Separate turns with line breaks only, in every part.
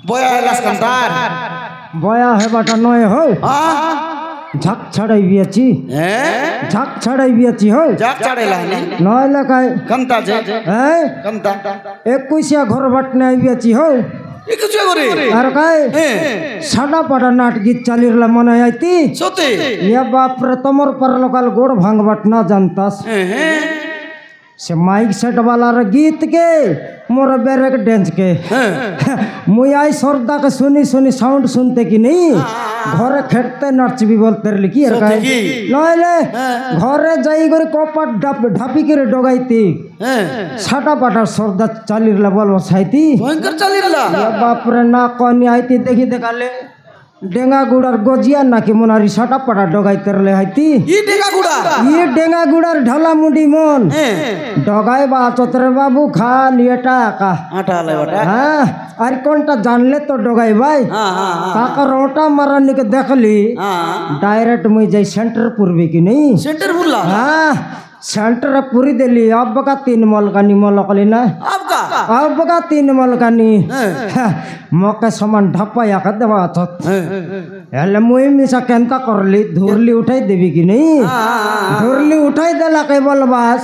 বয়া এলাস কান্তার
বয়া হেবাটা নয় হো ঝাক ছাড়াই বিয়াছি ঝাক ছাড়াই বিয়াছি হো
যাক চাড়েলা নে
নয় লেখায়
কমতা যে
হ্যাঁ
কমতা
21 ঘর বাটনে বিয়াছি হো
এ কিছু করে
আর কায় সাডা পাডা নাট গীত চালিরলা মনে আইতি
সতে
ইয়া বাপ রে তোমার पर लोकल गोड़ भांग बट ना जानतास से माइक सेट वाला रे गीत के मोर बेरे के डांस के मुई आई सरदा के सुनी सुनी साउंड सुनते कि नहीं घरे खेटते नचबी बोलते रे की रे काई लइले घरे जाई करे कपट ढापी करे डगाइती साटा पाटा सरदा चालिरला बोलबो साइती
भयंकर चालिरला
या बाप रे ना कोनी आइती देखी देखाले डेंगा गुड़ार गोजिया ना कि मोनारी साटा पाटा डगाई तरले हाइती
ई डेंगा गुड़ा
ढला मुंडी मन डगाई बा चतरे बाबू खा लिएटा का
आटा ले बटा
हां अरे कोनटा जानले तो डगाई भाई काका रोटा मारने के देखली डायरेक्ट मुई जाई सेंटर पूर्वी की नहीं
सेंटर बुला
हां सेंटर पूरी देली अब का 3 मल का निमल कली ना अब का 3 मल का नी मके समान ढप्पा या कर देवा थत हेले मुई मिसा केनता करली धुरली उठाई देवी की नहीं धुरली उठाई देला के बोलबास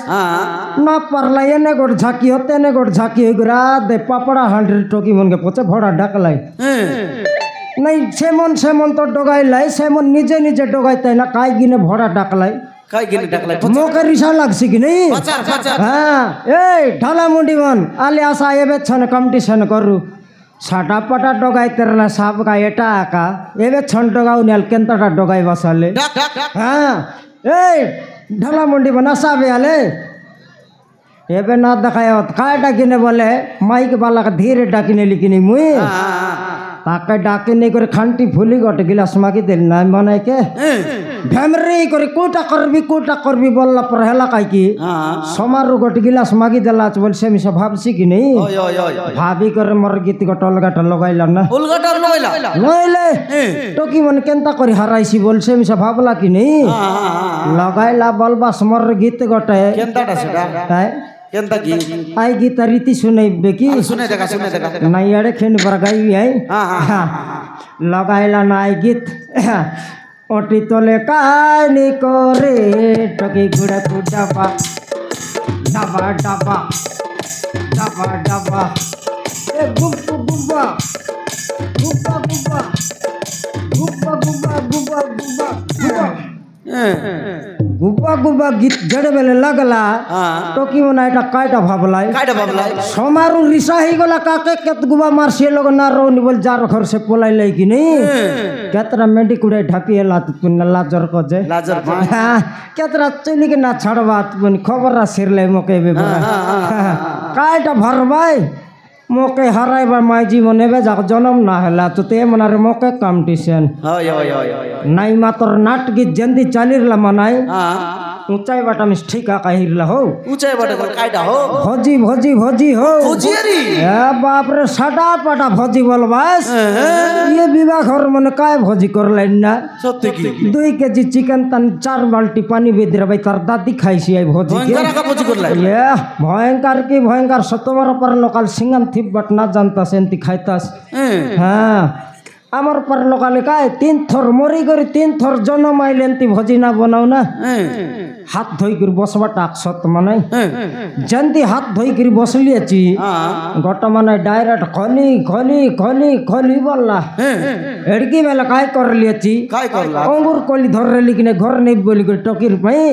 ना परला ने गोट झाकी होते ने गोट झाकी होगरा दे पापड़ा 100 टोकी मन के पोचे भड़ा ढकलाई नहीं सेमन तो डगाई लाई सेमन निजे निजे डगाइते ना काय गिने भड़ा ढकलाई
काय गिने ढकलाई
मोके रिसा लागसी कि नहीं पचार हां ए ढाला मुंडी मन आले आसा एबे छन कंपटीशन करू साटा पटा डगाई तेरला साप का एटा का एबे छन डगाउ नेल केनता डगाई बसले हां ए ढाला मुंडी बना साबे आले एबे ना देखाय काय डाकिने बोले माइक वाला का धीरे डाकिने लिखिनी मुई ताके डाकिने करे खांटी फुली गट गिलास मागी देल ना मने के भमरी करे कोटा करबी बोलला पर हेला काई की समारु गट गिलास मागी देला बोल से मिसा भाबसी कि नहीं भाभी करे मर गीत गट अलगाट लगाइला ना
अलगाट लगाइला
लइले टोकी मन केनता करी हराइसी बोल से मिसा भाबला कि नहीं लगाइला बलबा समर गीत गटे
केनताटा सेटा है केनता की
आई गीत रीति सुनै बेकी
सुनै देखा
नहीं अड़े खेन बरगाई है लगाइला ना आई गीत ओटी तोले कानी करे टकी गुड़ा तू डबा डबा डबा डबा डबा ए गुब्बा गुब्बा गुब्बा गुब्बा गुब्बा गुब्बा गुब्बा गुब्बा गुब्बा गुब्बा गीत जड़े बेले लगला टोकी मना एटा कायटा भाबलाई समारु रिसा ही गला काके केत गुबा मारसे लोग ना रोनी बोल जार घर से पोलाई लै कि नहीं केतरा मेंडी कुड़े ढापी एला तुन लाजर को जे लाजर केतरा चली के ना छड़बात बन खबर रा सिरले मके बे कायटा भरबाई मोके हराइबा माइजी मनेबे जा जन्म ना हला तो ते मनारे मोके कंपटीशन नाई मातर नाट गीत जंदी चालिरला मनाई ऊंचाई बाटा में ठीका काहिरला हो
ऊंचाई बाटा कायदा हो
भोजी भोजी भोजी हो
भोजीरी
ए बाप रे साटा पाटा भोजी बोलबास ये विवाह घर मन काय भोजी करलै ना
सत्य की
2 केजी चिकन तन 4 बाल्टी पानी बेदरा भाई तर दादी खाइसी आई भोजी के
भयंकर का भोजी करलै
ये भयंकर की भयंकर सतवर पर लोकल सिंगम थी बट ना जानता सेंती खाइतास हां आमर पर लोकाले काय 3 थर मरी गरी 3 थर जन्म आइलेंती भोजी ना बनाउ ना हाथ धोई कर बसबा टाकसत माने जंती हाथ धोई कर बसली अछि गट माने डायरेक्ट खली खली खली खली बोलला एडकी बेला काय करली अछि
काय करला
अंगूर कोली धर रेली किने घर नै बोली कर टकीर पई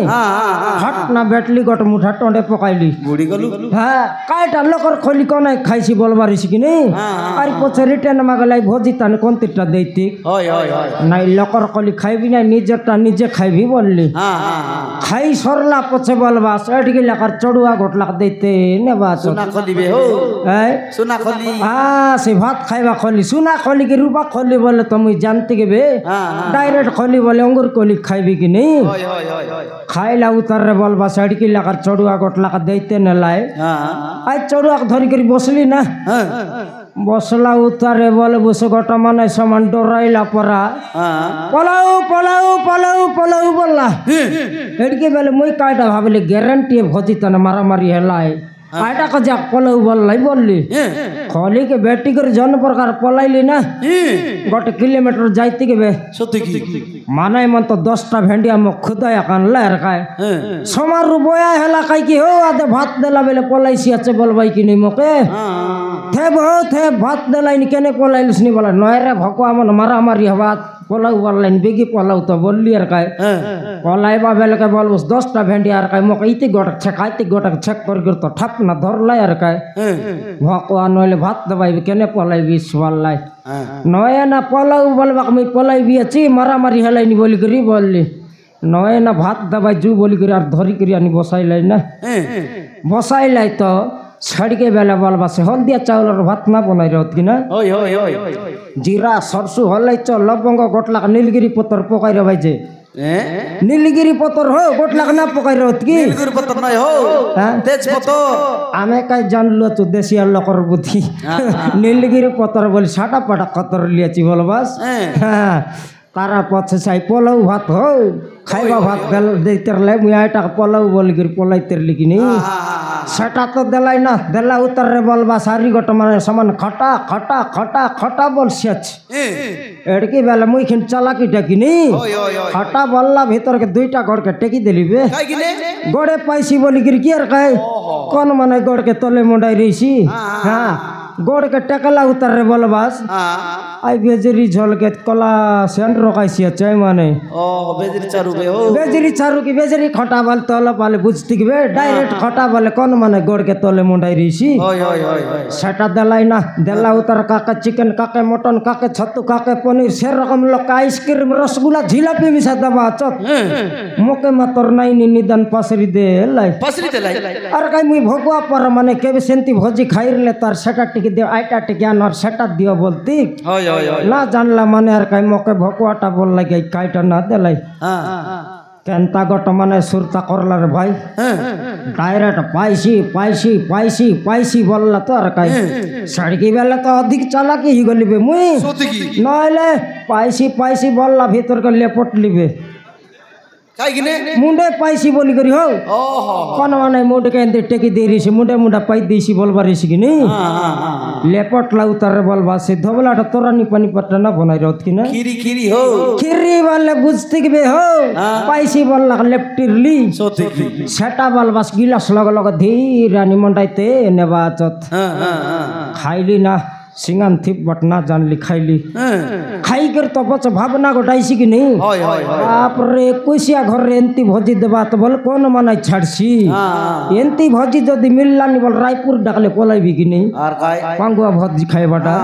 हट ना बैठली गट मुठा टंडे पकाइली
बुडी गलु
हां कायटा लकर खोली कोनै खाइसी बोलबारिस कि नै अरे पछे रिटर्न मागलाई भोजी तन कोनती বস্তিটা দেইতি
হয় হয় হয়
নাই লোকর কলি খাইবি না নিজেরটা নিজে খাইবি বললি
হ্যাঁ হ্যাঁ হ্যাঁ
খাই সরলা পছে বলবা সেটিকে লেখার চড়ুয়া ঘটলাক দিতে নেবা
সোনা খলিবে হো সোনা খলি
সে ভাত খাইবা খলি সোনা খলি কি রূপা খলি বলে তুমি জানতে গেবে ডাইরেক্ট খলি বলে অঙ্গুর কলি খাইবি কি নেই
হয় হয় হয় হয়
খাইলা উতারে বলবা সেটিকে লেখার চড়ুয়া ঘটলাক দিতে নেলাই আজ চড়ুয়া ধরি করে বসলি না বসলা উতারে বলে বসে গোটা মানে সমান ডরাইলা পরা পলাও পলাও পলাও পলাও বললা এদিকে বলে মুই কাইটা ভাবলি গ্যারান্টি ভজিত না মারামারি হেলাই কাইটা কজা পলাও বললাই বললি খলি के बेटी कर जन प्रकार पलाइली ना गोटे किलोमीटर जाइते के बे
সত্যি কি
माने मन तो 10टा भेंडिया म खुदाया कान लहर काय समारु बोया हेला काई की हो आदे भात देला बेले पलाइसी আছে বলবাই কি নেই মকে थे बहुत थे भात देलाई नि केने पलाइलिस नि बोला नय रे भको मन मारामारी हवा पलाउ बोललाइन बेगी पलाउ तो बोलली আর काय पलाइबा बेले के बोलबस 10टा भेंडिया আর काय मके इति गोट छकाइति गोट छक कर तो ठप ना धरलाई আর काय भको नयले भात दबाई केने पलाइबि सवाललाई नय ना पलाउ बोलबा मैं पलाइबि अछि मारामारी हेलाई नि बोली करी बोलली नय ना भात दबाई जू बोली करी और धरी करी आनी बसाइलाई ना बसाइलाई तो छड़ के बेला बोलबा से हल्दिया चावल भात ना बनाई रहत कि ना
হয় হয় হয়
जीरा सरसो हलाई च लवंग गोटलाक नीलगिरी पत्तर पकाई रे भाई जे नीलगिरी पत्तर हो गोटलाक ना पकाई रहत कि
নীলগিরি পত্র নাই হো তেজ পত্র
आमे काई जानलो तो देसिया लोकर बुद्धि नीलगिरी पत्तर बोली साटा पाटा कतर लियाची बोलबास हां तारा पछे साई पोलाउ भात हो खाइबा भात देल देतरले मुयाटा पोलाउ बोली कर पोलाई तेरली कि नहीं सेटा तो देलाई ना देला उतर रे बोलबा सारी गोट माने समान खटा खटा खटा खटा बोल सच एड़की बेला मुई खिन चालाकी टेकी नहीं खटा बोलला भीतर के दुईटा गोड़ के टेकी देली बे
কাই কিনে
गोड़े पाइसी बोली गिर कियर काई कौन माने गोड़ के तले मुंडाई रहीसी हां गोड़ के टेकला उतर रे बोलबास आई बेजरी झोल के कला सेंड रोकाइसी चाय माने
ও বেজরি চারুবে হো
बेजरी चारू की बेजरी खटा बाल तले पाले बुझती के बे डायरेक्ट खटा बोले कौन माने गोड़ के तले मुंडाई रहीसी
হয় হয় হয় হয়
सेटा देलाई ना देला उतर काके चिकन काके मटन काके छत्तू काके पनीर से रकम लोग आइसक्रीम रसगुल्ला जिलापी मिसा दबा चत मोके मतर नाई नि निदान पासरी दे लाई
পাসরি তেলাই
और कहीं मुई भोगवा पर माने केबे सेंती भोजी खाइर ले तार सेटा टिकी दे आइटा टिकियान और सेटा दियो बोलती
হয় হয় হয়
ना जानला माने और कहीं मोके भोगवाटा बोल लगे काइटा ना देलाई
হ্যাঁ
केनता गोट माने सुरता करला रे भाई direct Pisces Pisces Pisces Pisces बोलला तो और कहीं सड़की बेला तो अधिक चालाकी ही गली बे मुई
সত্যি কি
नहले पाइसी पाइसी बोलला भीतर के लेपट लिबे
কাই কিনে
मुंडे पाइसी बोली करी हो
ওহো
कौन माने मुंडे के अंदर टेकी दे रही मुंडे मुंडा पाई देसी बोलबा रही कि नहीं
হ্যাঁ হ্যাঁ হ্যাঁ
लेपट ला उतर बोलबा से धोबलाटा तोरा नी पानी पट्टा ना बनाई रहत कि ना
খিরি খিরি হো
खिरी वाले बुझती के बे हो पाइसी बोलला लेपटिरली
সত্যি কি
सेटा बोलबास गिलास लग लग धीरे नी मंडाइते नेबा चत
হ্যাঁ হ্যাঁ হ্যাঁ
खाइली ना सिंगान थिप बट ना जानली खाइली
হ্যাঁ
खाई कर तो बच भावना गोटाइसी कि नहीं
হয় হয় হয়
आप रे कुसिया घर रे एंती भोजी देबा तो बोल कौन माने छाड़सी एंती भोजी जदि मिलला नी बोल रायपुर डाकले पलाइबी कि नहीं
আর কাই
पांगुआ भोजी खाइबाटा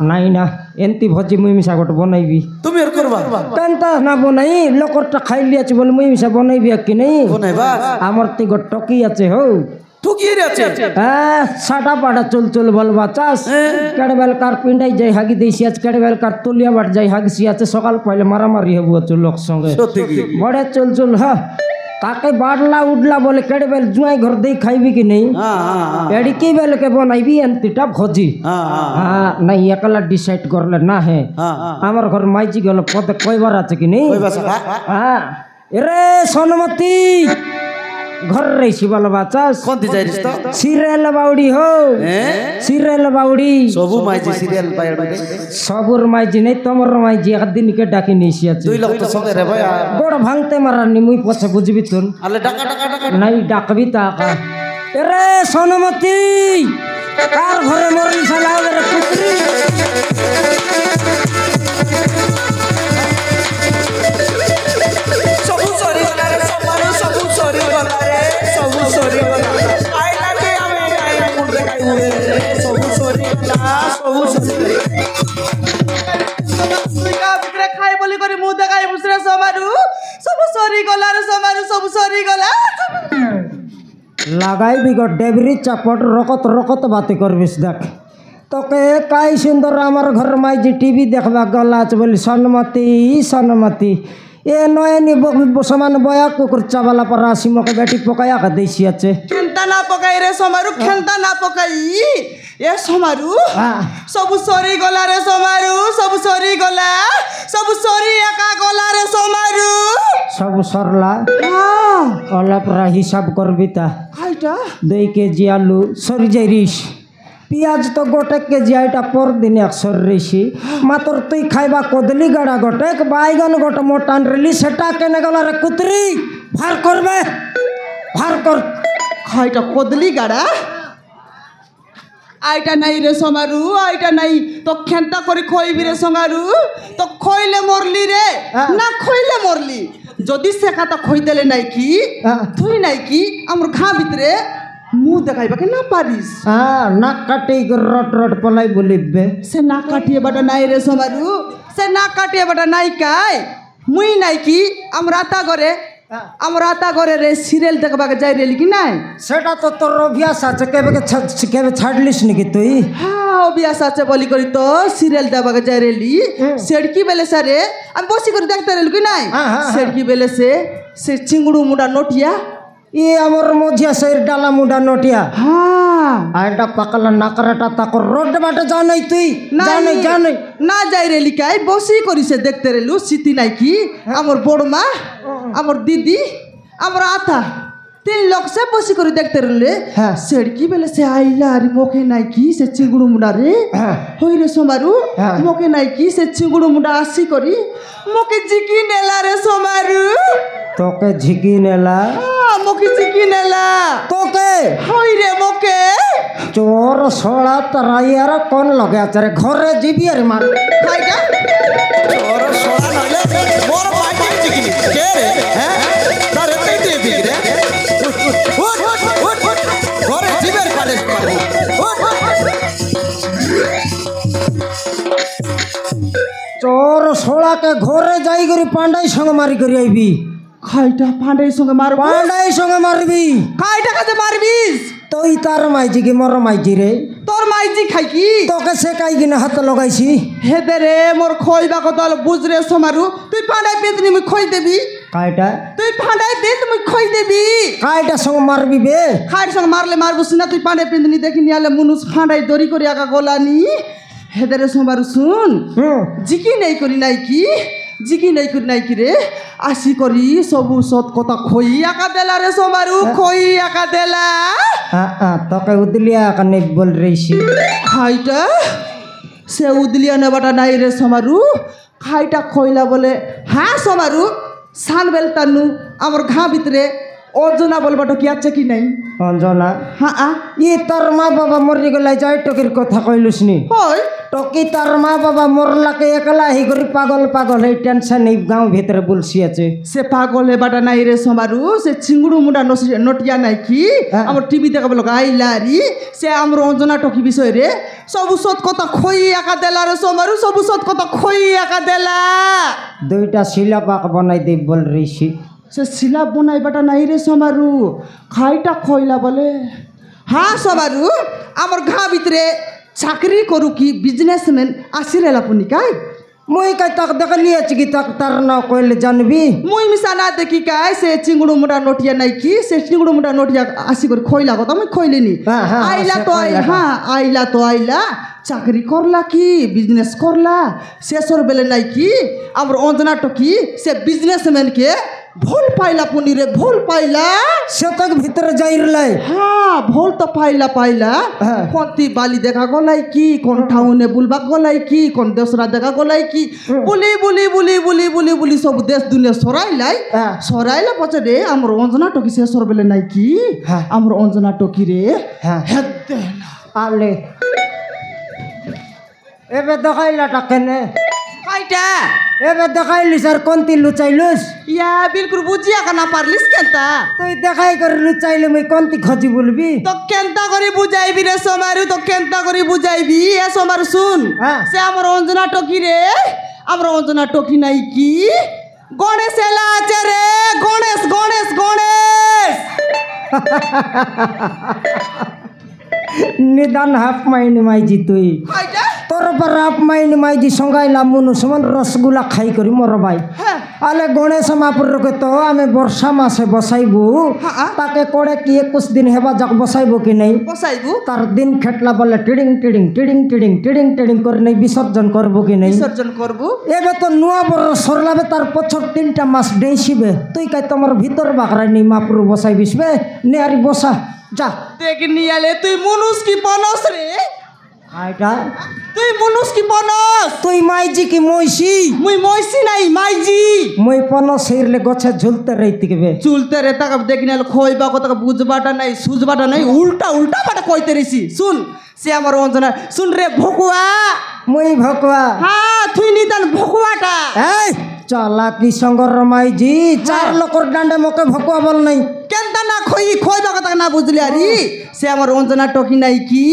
नहीं ना एंती भोजी मुई मिसा गोट बनाइबी
তুমি আর করবা
तेंता ना बनाई लोकरटा खाइ लियाछ बोल मुई मिसा बनाइबी कि नहीं
বনাইবা
आमर ती गोट टकी आछे हो
ঠুকিয়ে আছে
साटा पाटा चुल चुल बोलबा चास केड़बेल कार पिंडाई जाई हागी देसी आज केड़बेल कार तुलिया बाट जाई हागी আছে সকাল পয়লে মারামারি হবো চুল লোক সঙ্গে
সত্যি কি
बड़े चुल चुल ह काके बाडला उडला बोले केड़बेल जुआई घर देई खाइबी कि नहीं
হ্যাঁ হ্যাঁ
एड़की बेल के बनाइबी एंतीटा भोजी
হ্যাঁ হ্যাঁ
हाँ नहीं एकला डिसाइड करले ना है
হ্যাঁ
আমার ঘর মাইজি গেল পদ কয়বার আছে কি नहीं
কইবা সাকা
हाँ रे सोनमती घर रे शिवल बाचास
কোনটি যাইরিস তো
सिरेल बाउडी हो सिरेल बाउडी
সবু মাইজি সিরিয়াল পাইড় দে
सबुर माइजी नहीं तमर माइजी एक दिन के डाकी नहीं सियाची
2 লাখ তো সবে রে ভাই
गोड़ भांगते मारानी मुई पछे बुझबी तुन
আলে টাকা টাকা টাকা
नहीं डाकबी ताका रे सोनमती कार घरे मरली साला रे पुत्री
সবু সরি গলা রে সবু সরি গলা রে সবু সরি গলা আই লাগে আমি আই মুন্ডে কাই সবু সরি গলা সবু সরি ସମାରୁ ସବୁ ସରିଗଲା।
লাগাইবি গো ডেবরি চাপট রকত রকত বাতি করবিস দেখ তোকে কাই সুন্দর আমার ঘর মাইজি টিভি দেখবা গলা আছে বলি সন্মতি এ নয়নি সমান বয়া কুকুর চাবালা পর আসি মকে বেটি পকায়া কা দেইছি আছে
খেলতা না পকাই রে সমারু খেলতা না পকাই এ সমারু ସବୁ ସରିଗଲା ରେ ସମାରୁ ସବୁ ସରିଗଲା ସବୁ ସରି ଏକା ଗଲା রে সমারু
সব সরলা কলা পরা হিসাব করবি তা
খাইটা
2 কেজি আলু সরি যাইরিস পিঁয়াজ তো গোটে কেজি এটা পর দিন এক সর রেছি মাত্র তুই খাইবা কদলি গাড়া গোটে বাইগন গোটে মোটান রেলি সেটা কেনে গলা রে কুতরি ভার করবে ভার কর
খাইটা কদলি গাড়া আইটা নাই রে সমারু আইটা নাই তো খেন্তা করে খইবি রে সমারু তো খইলে মরলি রে না খইলে মরলি যদি সে কথা খই দেলে নাই কি তুই নাই কি আমার ঘা ভিতরে মুখ দেখাইবাকে না পারিস
নাক কাটি রট রট পলাই বলিবে
সে না কাটিয়ে বাটা নাই রে সমারু সে না কাটিয়ে বাটা নাই কাই মুই নাই কি আমরা আতা ঘরে রে সিরিয়াল দেখবাকে যাই রেলি কি নাই
সেটা তো তোর অভ্যাস আছে কেবে ছাড়লিস নাকি তুই
হ্যাঁ অভ্যাস আছে বলি করি তো সিরিয়াল দেখবাকে যাই রেলি সেড়কি বেলে সারে আমি বসি করে দেখতে রেলি কি নাই সেড়কি বেলে সে চিংড়ু মুডা নটিয়া
ই আমার মজিয়া সেই ডালা মুডা নটিয়া
হ্যাঁ
আর এটা পাকলা নাকরাটা তাকর রোড বাটে যা নাই তুই জানাই
না যাই রেলি কাই বসি করি সে দেখতে রেলু সিটি নাই কি আমার বড় মা আমার দিদি আমার আতা 3 লোক সে বসি করে দেখতে রেলে সেড়কি বেলে সে আইলা আর মোকে নাই কি সে চিংড়ু মুডা রে হই রে সমারু মোকে নাই কি সে চিংড়ু মুডা আসি করি মোকে জিকি নেলা রে সমারু
তোকে ঝিকি নেলা
মোকে জিকি নেলা
তোকে
হই রে মোকে
চোর সোড়া তারাইয়ার কোন লগে আছে রে ঘরে যাবি আর মার
খাইটা
চোর সোড়া নইলে মোর পাটি চিকিনি কে রে হ্যাঁ তার এতেই দিয়ে দিই রে উঠ ঘরে জিবের পালে
চোর সোড়াকে ঘরে যাই করি পান্ডাই সঙ্গে মারি করি আইবি
খাইটা পান্ডাই সঙ্গে মারব
পান্ডাই সঙ্গে মারবি
খাইটা কাছে মারবিস
তুই তার মাইজি কি মর মাইজি রে
তোর মাইজি খাই কি
তোকে সে কাই কিনা হাতে লগাইছি
হেদে রে মোর খইবা কতল বুঝরে সমারু তুই পান্ডাই পেতনি মুই খই দেবি
কাইটা
তুই পান্ডাই পেত মুই খই দেবি
কাইটা সঙ্গে মারবি বে
খাইর সঙ্গে মারলে মারবুস না তুই পান্ডাই পেতনি দেখি নিয়ালে মুনুস ফান্ডাই দড়ি করে আগা গলানি হেদে রে সমারু শুন জিকি নাই করি নাই কি জিকি নাই করি নাই কি রে আসি করি সবু সত কথা খই আকা দেলা রে সমারু খই আকা দেলা
তোকে উদলিয়া কানে বল রইছি
খাইটা সে উদলিয়া নেবাটা নাই রে সমারু খাইটা খইলা বলে হ্যাঁ সমারু সান বেলতানু আমার ঘা ভিতরে অর্জনা বলবাটা কি আছে কি নাই
অঞ্জনা
হ্যাঁ
ই তোর মা বাবা মরি গেলাই যাই টকির কথা কইলুস নি
হয়
টকি তার মা বাবা মরলাকে একলা হি করি পাগল এই টেনশন এই গাঁও ভিতরে বলছি আছে
সে পাগল হেবাটা নাই রে সমারু সে চিংড়ু মুডা নটিয়া নাই কি আমার টিভি দেখা বলো আইলারি সে আমার অঞ্জনা টকি বিষয় রে সবু সত কথা খই একা দেলা রে সমারু সবু সত কথা খই একা দেলা
2টা শিলা পাক বনাই দেব বল রইছি
সে শিলা বনাইবাটা নাই রে সমারু খাইটা খইলা বলে হ্যাঁ সমারু আমার ঘা ভিতরে চাকরি করু কি বিজনেসম্যান আসিরেলা পুনি কাই
মুই কাই তাক দেখলি আছে কি তাক তার না কইলে জানবি
মুই মিশা না দেখি কাই সে চিংড়ু মুডা নটিয়া নাই কি সে চিংড়ু মুডা নটিয়া আসি করে খইলা কথা আমি খইলেনি আইলা তো আইলা চাকরি করলা কি বিজনেস করলা শেষর বেলে নাই কি আমার অঞ্জনা টকি সে বিজনেসম্যানকে ভুল পাইলা পুনি রে ভুল পাইলা
সে তক ভিতরে যাই লাই
হ্যাঁ ভুল তো পাইলা কোনটি বালি দেখা গলাই কি কোন ঠাউনে বুলবা গলাই কি কোন দেশরা দেখা গলাই কি বুলি সব দেশ দুনিয়া সরাইলা পছে রে আমার অঞ্জনা টকি শেষর বেলে নাই কি আমার অঞ্জনা টকি রে হেদে
আলে এবে দেখাইলাটা কেনে
কাইটা
এবে দেখাইলি স্যার কোনটি লুচাইলুস
ইয়া বিলকুল বুঝিয়া কানা পারলিস কেনতা
তুই দেখাই করে লুচাইলে মুই কোনটি খজি বলবি
তো কেনতা করে বুঝাইবি রে সমারু তো কেনতা করে বুঝাইবি এ সমারু শুন সে আমার অঞ্জনা টকি রে আমার অঞ্জনা টকি নাই কি গণেশ এলা আছে রে গণেশ গণেশ গণেশ
নিদান হাফ মাইনি মাইজি তুই
আইটা
তোর পর হাফ মাইনি মাইজি সঙ্গাইলাম মনু সমান রসগুলা খাই করি মোর ভাই
হ্যাঁ
আলে গণেশ মহাপুরকে তো আমি বর্ষা মাসে বসাইবু
হ্যাঁ।
তাকে করে কি 21 দিন হেবা যাক বসাইবো কি নেই
বসাইবু
তার দিন খেটলা বলে টিডিং টিডিং টিডিং টিডিং টিডিং টিডিং করে নেই বিসর্জন করবো কি নেই
বিসর্জন করবু
এবে তো নুয়া বড় সরলাবে তার পছর 3টা মাস ডেইছিবে তুই কাই তোমার ভিতর বাকরাই নেই মাপুর বসাই বিসবে নে আরি বসা যা
দেখ নিয়ালে তুই মনুষ কি বনস রে
আইটা
তুই মনুষ কি বনস
তুই মাইজি কি মইছি
মুই মইছি নাই মাইজি
মই পন সেইরলে গছে ঝুলতে রইতিকে
চুলতে রে তাকে দেখ নিয়ালে খইবা কথা বুঝবাটা নাই সুঝবাটা নাই উল্টা উল্টা বাটা কইতে রেছি শুন সে আমার অঞ্জনা শুন রে ভকুয়া
মই ভকুয়া
হ্যাঁ তুই নিদান ভকুয়াটা
এই চালা কি সঙ্গর মাইজি চার লোকর ডান্ডে মকে ভকুয়া বল নাই
কেনটা না খইবা কথা না বুঝলি আরি সে আমার অঞ্জনা টকি নাই কি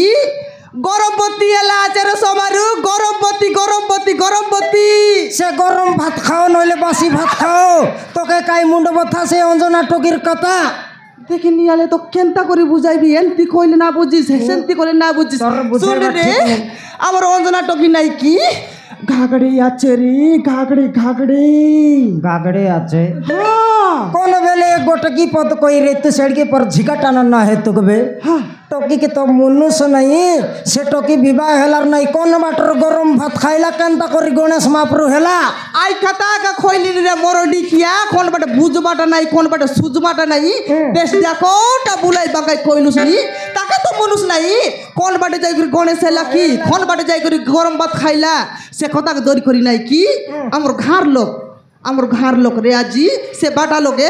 গরমবতী এলা আছে রে সমারু গরমবতী গরমবতী গরমবতী
সে গরম ভাত খাও নইলে বাসি ভাত খাও তোকে কাই মুন্ড বথা সে অঞ্জনা টকির কথা
দেখে নিয়ালে তো কেনটা করে বুঝাইবি এনতি কইলে না বুঝিস সেন্তি কইলে না বুঝিস
তোর বুঝাইবার
শুন রে
ঠিক নেই।
আমার অঞ্জনা টকি নাই কি ঘাগড়ে আছে রে ঘাগড়ে ঘাগড়ে
গাগড়ে আছে
হ্যাঁ
কোন বেলে গোটা কি পদ কই রে तू सड़के पर झिका टाना ना है तुकबे टोकी के तो मनुष नहीं से टोकी विवाह हेलार नहीं कोन बाटर गरम भात खाइला केनता करी गणेश महाप्रभु हेला
আই খাতা কা খইলি রে মরডি কিয়া কোন বাটে বুঝবাটা নাই কোন বাটে সুজবাটা নাই বেশ দেখোটা বুলাই বাগাই কইলুস নি তাকে তো মনুষ নাই কোন বাটে যাই করি গণেশ এলা কি কোন বাটে যাই করি গরম ভাত খাইলা সে কথা দরি করি নাই কি আমার ঘাড় লোক রে আজি সে বাটা লোকে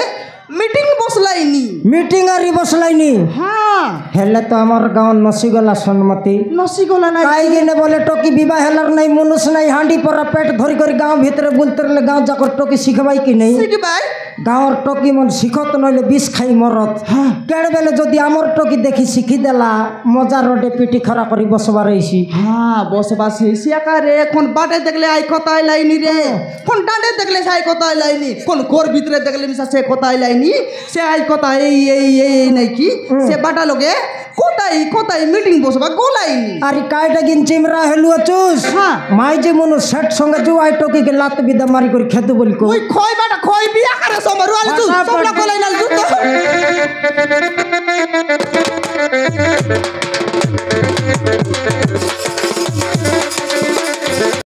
মিটিং বসলাইনি
मीटिंग आरी बसलाइनी
হ্যাঁ
हेले तो हमार गांव नसी गला सन्मति
নসি গলা নাই
काई गिने बोले टोकी विवाह हेलार नहीं मनुष्य नहीं हांडी पर पेट धरी करी गांव भीतर बुलतरले गांव जाकर टोकी सिखबाई कि नहीं
সিকি ভাই
गाँवर टोकी मन शिखत नइले विष खाई मरत केड़ बेले जदि आमर टोकी देखी शिखी देला मजा रोडे पिटी खरा करी बसबा रहीसी
হ্যাঁ বসবাস হয়েছি একারে কোন বাটে দেখলে আই কথাই লাইনি রে কোন ডান্ডে দেখলে সে আই কথাই লাইনি কোন ঘর ভিতরে দেখলে মিশা সে কথাই লাইনি সে আই কথা এই নাই কি সে বাটা লোকে কোথায় মিটিং বসবা গোলাইনি
अरे कायटा गिन चिमरा हेलुआ चूस
हाँ।
माई जे मनु सेट संगे जो आई टोकी के लात बिदा मारी करी खेतु बोली को
ওই খই বাটা খই বিয়া করে সমারু আলু
বাটা
তোমরা
বাটা।
গোলাই নাল জুতো